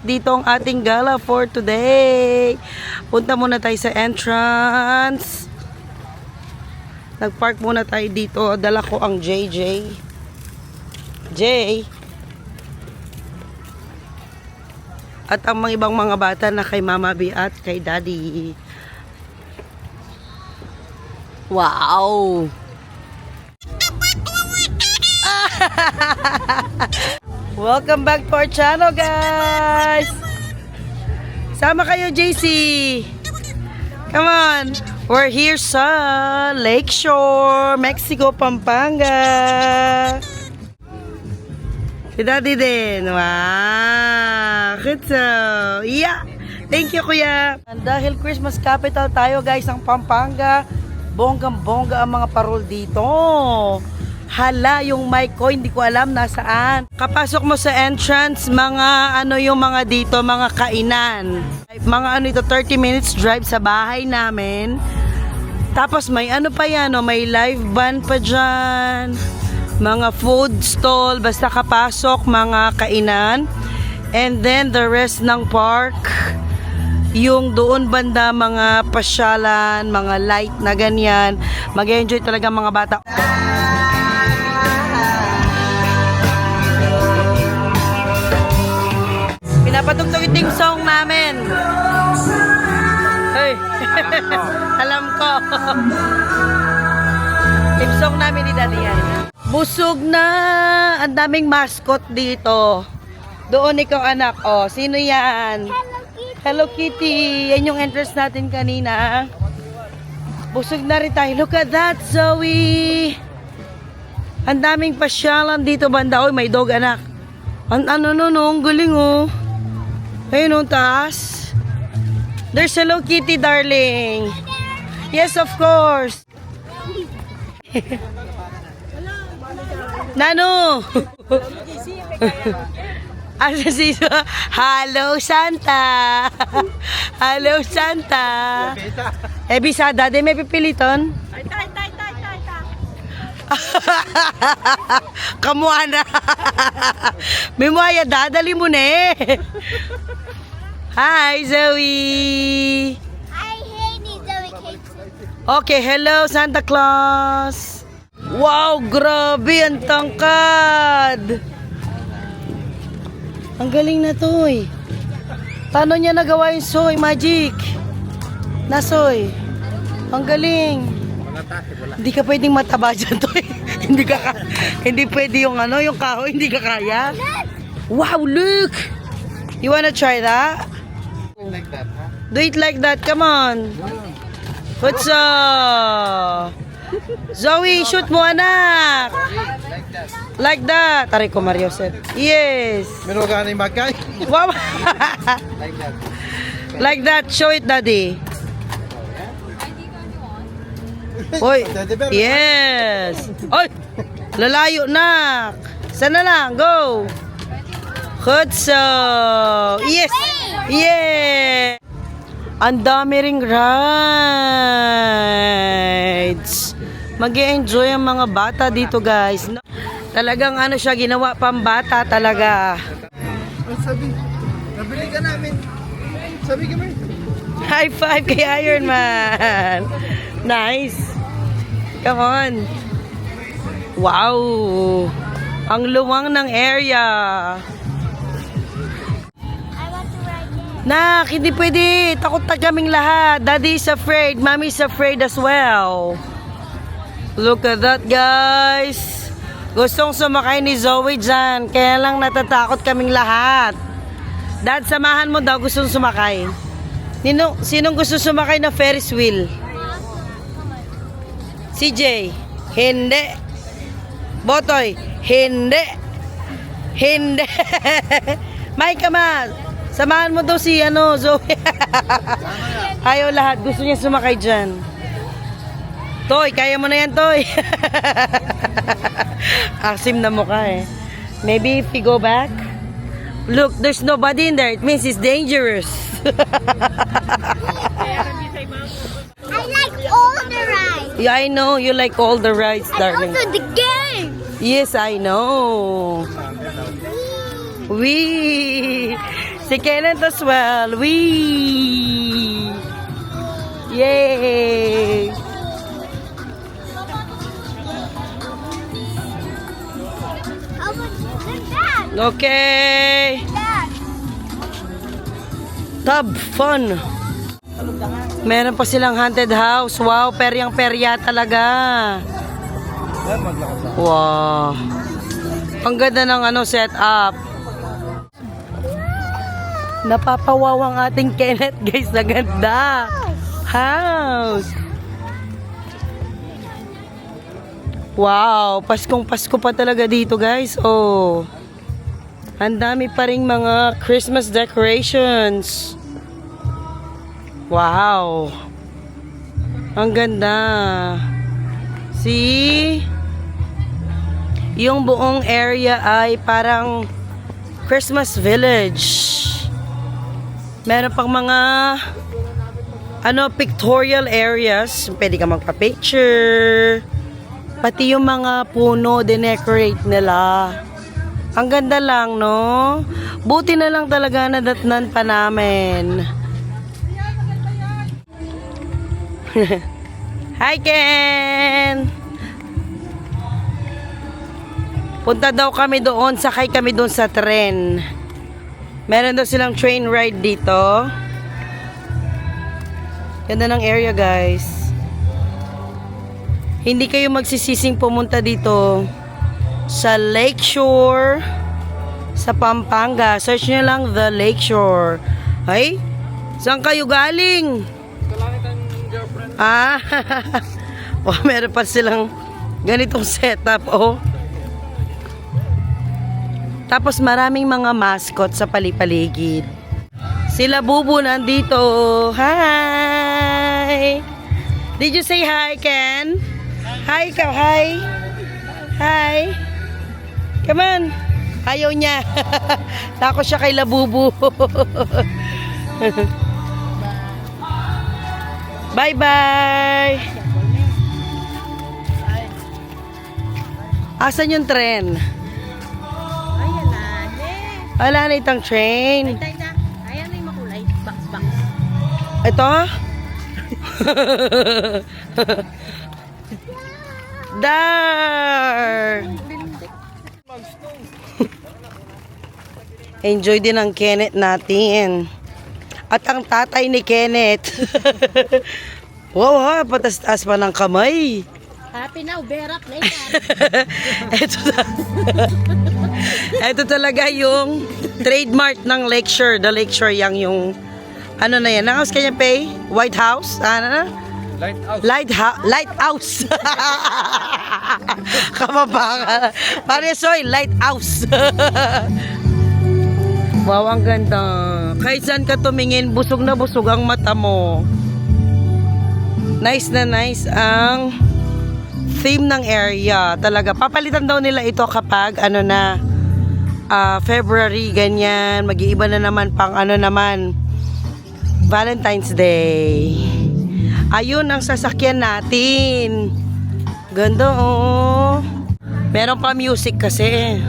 dito ang ating gala for today. Punta muna tayo sa entrance. Nagpark muna tayo dito. Dala ko ang JJ. Jay. At ang mga ibang mga bata na kay Mama B at kay Daddy. Wow! Welcome back to our channel, guys! Sama kayo, JC! Come on! We're here sa Lakeshore, Mexico, Pampanga. Si Daddy din. Wow! Good so! Yeah! Thank you, Kuya! Dahil Christmas capital tayo, guys, ang Pampanga. Bonggang-bongga ang mga parol dito. Hala, yung mic ko, hindi ko alam nasaan. Kapasok mo sa entrance, mga ano yung mga dito, mga kainan. Mga ano ito, 30 minutes drive sa bahay namin. Tapos may ano pa yan, oh, may live band pa dyan. Mga food stall, basta kapasok, mga kainan. And then the rest ng park, yung doon banda, mga pasyalan, mga light na ganyan. Mag-enjoy talaga mga bata. Pinapatugtog yung song namin. Hey. Alam ko. Team song namin ni Daddy yan. Busog na. Ang daming mascot dito. Doon ikaw anak. Oh, sino yan? Hello Kitty. Yan yung entrance natin kanina. Busog na rin tayo. Look at that, Zoe. Ang daming pasyalan dito banda. Oy, may dog anak. Ano, ang galing oh. Ayun ang taas. There's Hello Kitty, darling. Yes, of course. Nano. Hello, Santa. Hello, Santa. Bisa, dade may pipiliton? Kamuana. May muaya, dadali mo na eh. Hi, Zoe. I hate it, Zoe Kitchen. Okay, hello, Santa Claus. Wow, grabe, ang tangkad. Ang galing na to eh. Paano niya nagawa yung soy magic? Nasoy. Ang galing. Hindi ka pwedeng mataba dyan to eh. Hindi pwede yung ano, yung kahoy, hindi ka kaya. Wow, look. You wanna try that? Like that, huh? Do it like that, come on. What's up? Zoe, shoot mo anak. Like that. Like that. Taray ko, Mario Seth. Yes. Meron ka na yung magkay? Wow. Like that. Like that. Show it, Daddy. Oy. Yes. Oy. Lalayo na. Sana lang. Go. Good so. Yes. Yeah. Ang dami ring rides. Mag-e-enjoy ang mga bata dito, guys. Talagang ano siya, ginawa pambata talaga. Sabi, nabili ka namin. Sabi kami. High five kay Iron Man. Nice. Come on. Wow. Ang luwang ng area. Nak, hindi pwede. Takot na kaming lahat. Daddy is afraid. Mommy is afraid as well. Look at that, guys. Gustong sumakay ni Zoe dyan. Kaya lang natatakot kaming lahat. Dad, samahan mo daw. Gustong sumakay. Sinong gusto sumakay na Ferris wheel? CJ? Hindi. Botoy? Hindi. Hindi. Mike, come. Samahan mo daw si Zoe. Ayaw lahat. Gusto niya sumakay dyan. Toy, kaya mo na yan, Toy. Asim na mukha eh. Maybe if we go back. Look, there's nobody in there. It means it's dangerous. I like all the rides. Yeah, I know. You like all the rides, And darling. also the game. Yes, I know. We Si Kenneth as well. Wee! Yay! How much is that? Okay. Dad. Tub fun. Meron pa silang haunted house. Wow, peryang-perya talaga. Dad, maglakas ako. Wow. Ang ganda ng setup. Napapawaw ang ating Kenneth, guys. Ang ganda. House. Wow, Paskong Pasko pa talaga dito, guys. Oh. Ang dami pa ring mga Christmas decorations. Wow. Ang ganda. See? Yung buong area ay parang Christmas village. Meron pang mga pictorial areas. Pwede ka magpa-picture. Pati yung mga puno, dinecorate nila. Ang ganda lang, no? Buti na lang talaga nadatnan pa namin. Hi, Ken! Punta daw kami doon, sakay kami doon sa tren. Meron daw silang train ride dito. Ganda ng area, guys. Hindi kayo magsisising pumunta dito sa Lakeshore sa Pampanga. Search nyo lang the Lakeshore. Ay, saan kayo galing? Kalangit ang girlfriend. Ah, oh, meron pa silang ganitong setup, oh. Tapos maraming mga mascot sa palipaligid. Sila Bubu nandito. Hi! Did you say hi, Ken? Hi, ikaw, hi. Hi. Come on. Ayaw niya. Takot siya kay Labubu. Bye-bye. Asan yung tren? Ayan na. Eh. Wala na itang train. Tay na. Ayan na yung makulay. Box. Ito? Dar! Enjoy din ang Kenneth natin. At ang tatay ni Kenneth. Wow ha, patas-tas pa ng kamay. Happy now, berak na yan. Ito talaga yung trademark ng Lakeshore. The Lakeshore yung ano na yan. Nakaus kanya pay? White House? Ano na? Lighthouse. Kamabaka. Paresoy, lighthouse. Wow, ang ganda. Kahit saan ka tumingin, busog na busog ang mata mo. Nice na nice ang theme ng area. Talaga. Papalitan daw nila ito kapag February, ganyan. Mag-iiba na naman pang Valentine's Day. Ayun ang sasakyan natin. Ganda, oh. Meron pa music kasi.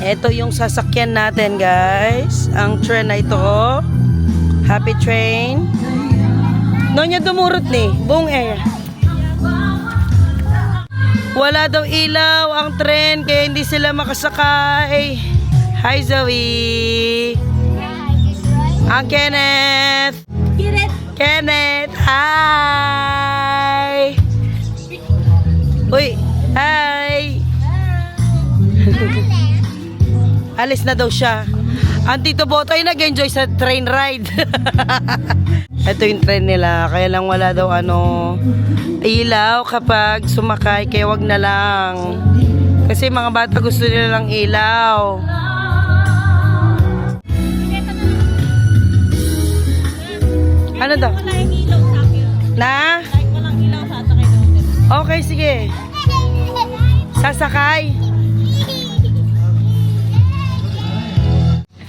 Ito yung sasakyan natin, guys. Ang train na ito. Happy Train. Noon niya dumurot ni. Buong area. Wala daw ilaw ang tren kaya hindi sila makasakay. Hi, Zoe. Ang Kenneth. Kenneth. Hi. Uy. Hi. Alis na daw siya. Ang Tito Botoy nag-enjoy sa train ride. Ito yung train nila. Kaya lang wala daw ilaw kapag sumakay. Kaya wag na lang. Kasi mga bata gusto nila lang ilaw. Ano daw? Wala yung ilaw sa akin. Na? Like walang ilaw sa akin. Okay, sige. Sasakay.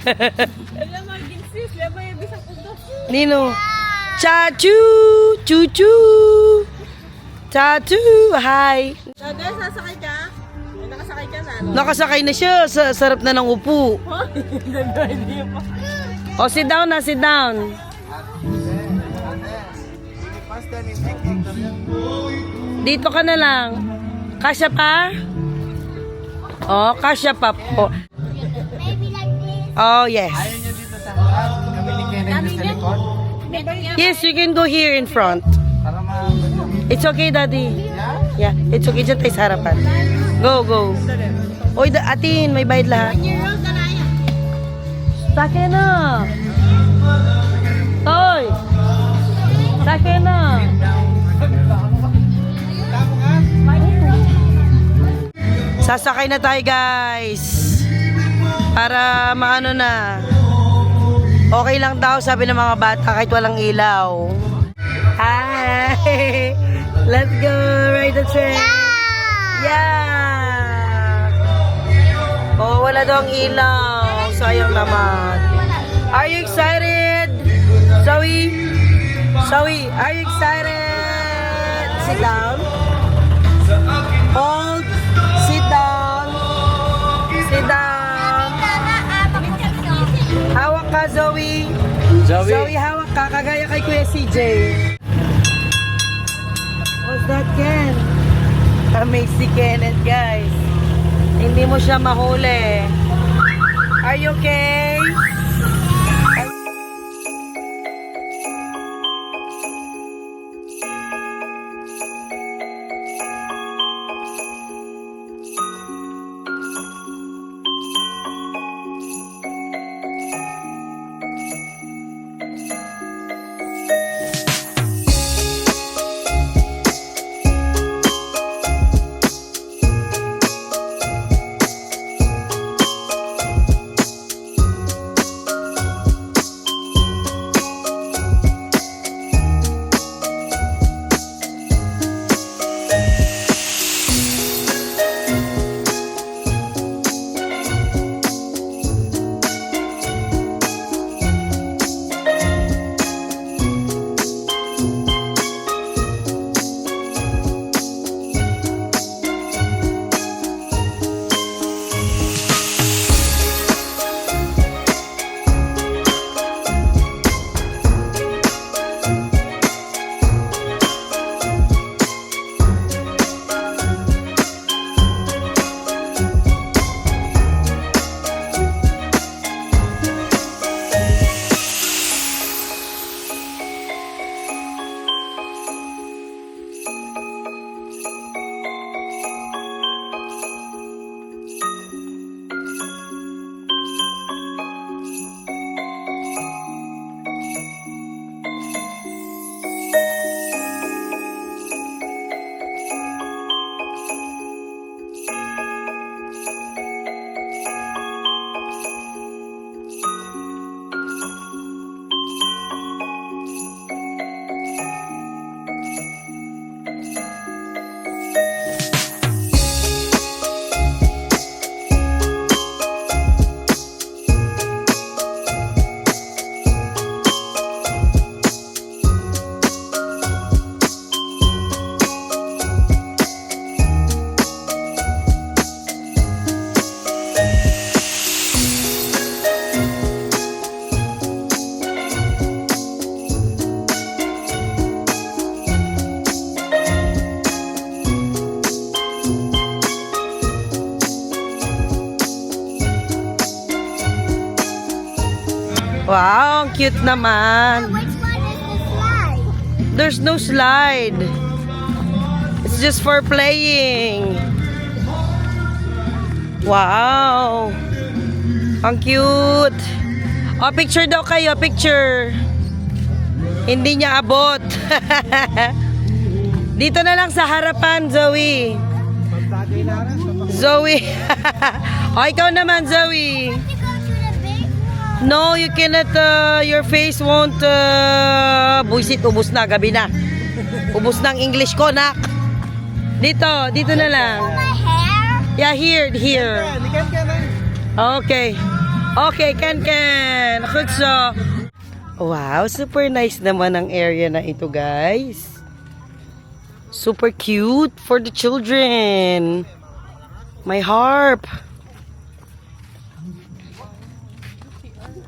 Alam mo, ginsis. Laba yung bisang udos. Nino? Chachoo! Choo-choo! Chachoo! Hi! So guys, sasakay ka? May nakasakay ka na, no? Nakasakay na siya. Sarap na ng upo. Oh, sit down na, sit down. Dito ka na lang. Kasya pa? Oh, kasya pa po. Maybe like this. Oh, yes. Ayaw niyo dito sa harap. Kami ni Kenneth sa likod. Yes, you can go here in front. Para It's okay, Daddy. Yeah, it's okay. Diyan tayo sa harapan. Go, go. Oy, atin, may bayad lahat. Year-old ka na yan. Sake na. Toy. Sake na. Sasakay na tayo, guys. Para maano na. Okay lang daw, sabi ng mga bata, kahit walang ilaw. Hi! Let's go ride the train. Yeah! Oh, wala daw ang ilaw. Sayang naman. Are you excited? Zoe? Zoe, are you excited? Sit down. Hold. Sit down. Sit down. Hawak ka, Zoe. Zoe, hawak ka. Kagaya kay Kuya CJ. What's that, Ken? May si Kenneth, guys. Hindi mo siya mahuli. Are you okay? Wow, ang cute naman. Which one is the slide? There's no slide. It's just for playing. Wow. Ang cute. Oh, picture daw kayo, picture. Hindi niya abot. Dito na lang sa harapan, Zoe. Zoe. O, ikaw naman, Zoe. To go to the big one. No, you cannot, your face won't, buisit, ubus na, gabi na. Ubus na ang English ko, nak. Dito na lang. My hair? Yeah, here. Likan ka na. Okay. Okay, Ken. Good so. Wow, super nice naman ang area na ito, guys. Super cute for the children. My harp.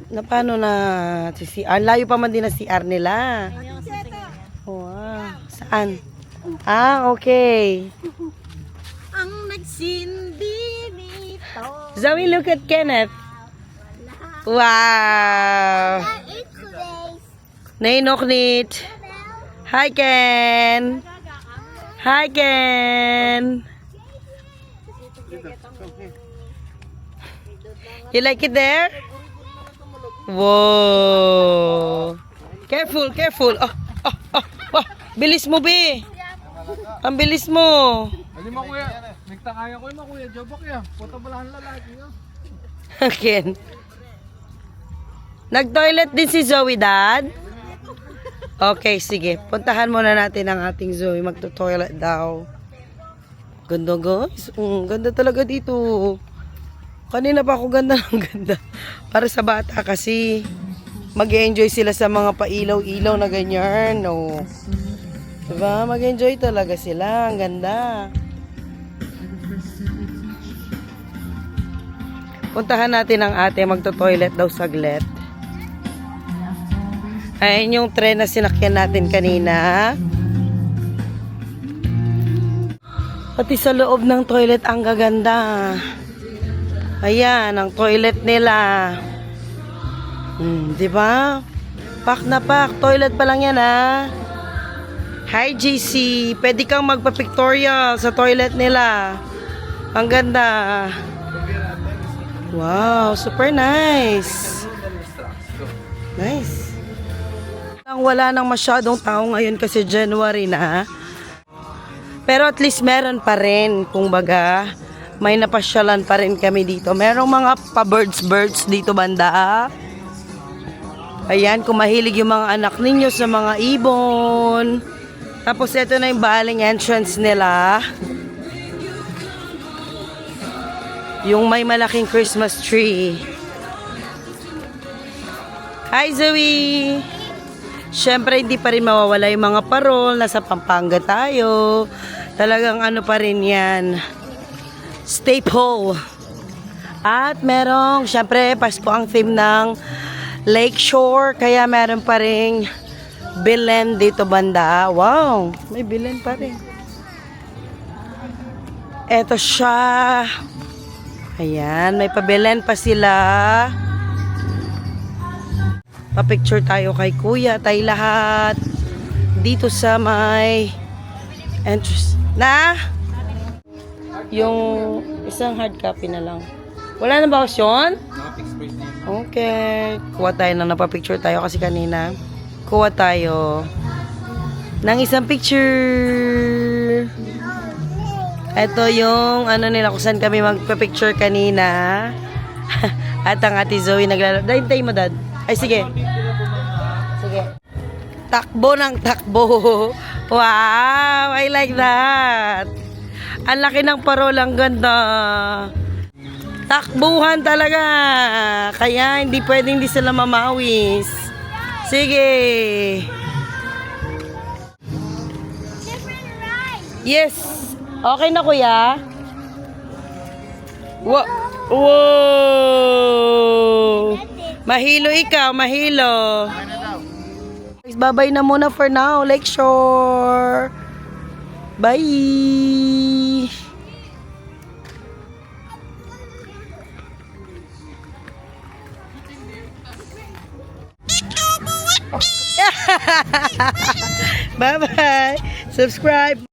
Na paano na si CR? Layo pa man din na CR nila. Wow. Saan? Ah, okay. Ang nagsindi dito. Zoe, look at Kenneth. Wow. It's place. Nainoknit. Hi, Ken. Hi, Ken. You like it there? Whoa. Careful, careful. Oh, oh, oh, oh. Bilis mo, be. Ang bilis mo. Ali mo kuya. Nagtakaya ko yung kuya. Jobok ya. Puta balahan lalaki yun. Ken. Nag-toilet din si Zoe, Dad? Okay, sige. Puntahan muna natin ang ating Zoe. Magto-toilet daw. Ganda, guys. Ganda talaga dito. Kanina pa ako ganda ng ganda. Para sa bata kasi mag-enjoy sila sa mga pailaw-ilaw na ganyan. No. Diba? Mag-enjoy talaga sila. Ang ganda. Puntahan natin ang ate. Magto-toilet daw saglit. Ayan yung tren na sinakyan natin kanina. Pati sa loob ng toilet ang gaganda. Ayan, ang toilet nila. Di ba? Pak na pak. Toilet pa lang yan, ha? Hi, JC. Pwede kang magpa-pictorial sa toilet nila. Ang ganda. Wow, super nice. Nice. Wala nang masyadong tao ngayon kasi January na. Pero at least meron pa rin. Kung baga, may napasyalan pa rin kami dito. Merong mga pa-birds dito banda. Ayan, kung mahilig yung mga anak ninyo sa mga ibon. Tapos ito na yung baling entrance nila. Yung may malaking Christmas tree. Hi, Zoe! Siyempre, hindi pa rin mawawala yung mga parol. Nasa Pampanga tayo. Talagang ano pa rin yan. Staple. At merong, siyempre, Pasko ang theme ng Lakeshore. Kaya meron pa rin Belen dito banda. Wow, may Belen pa rin. Eto siya. Ayan, may pa-Belen pa sila. Pa-picture tayo kay kuya, tayo lahat. Dito sa may entrance. Na? Yung isang hard copy na lang. Wala na ba yun? Okay. Kuha tayo na napapicture tayo kasi kanina. Kuha tayo ng isang picture. Ito yung ano nila kung saan kami magpa-picture kanina. At ang ate Zoe naglalaro. Dahintay mo, Dad. Ay, sige. Sige. Takbo ng takbo. Wow, I like that. Ang laki ng parol, ang ganda. Takbuhan talaga. Kaya hindi pwedeng di sila mamawis. Sige. Different ride. Yes. Okay na, kuya? Wow. Mahilo ikaw, mahilo. Bye-bye na muna for now, Lakeshore. Bye. Bye-bye. Subscribe.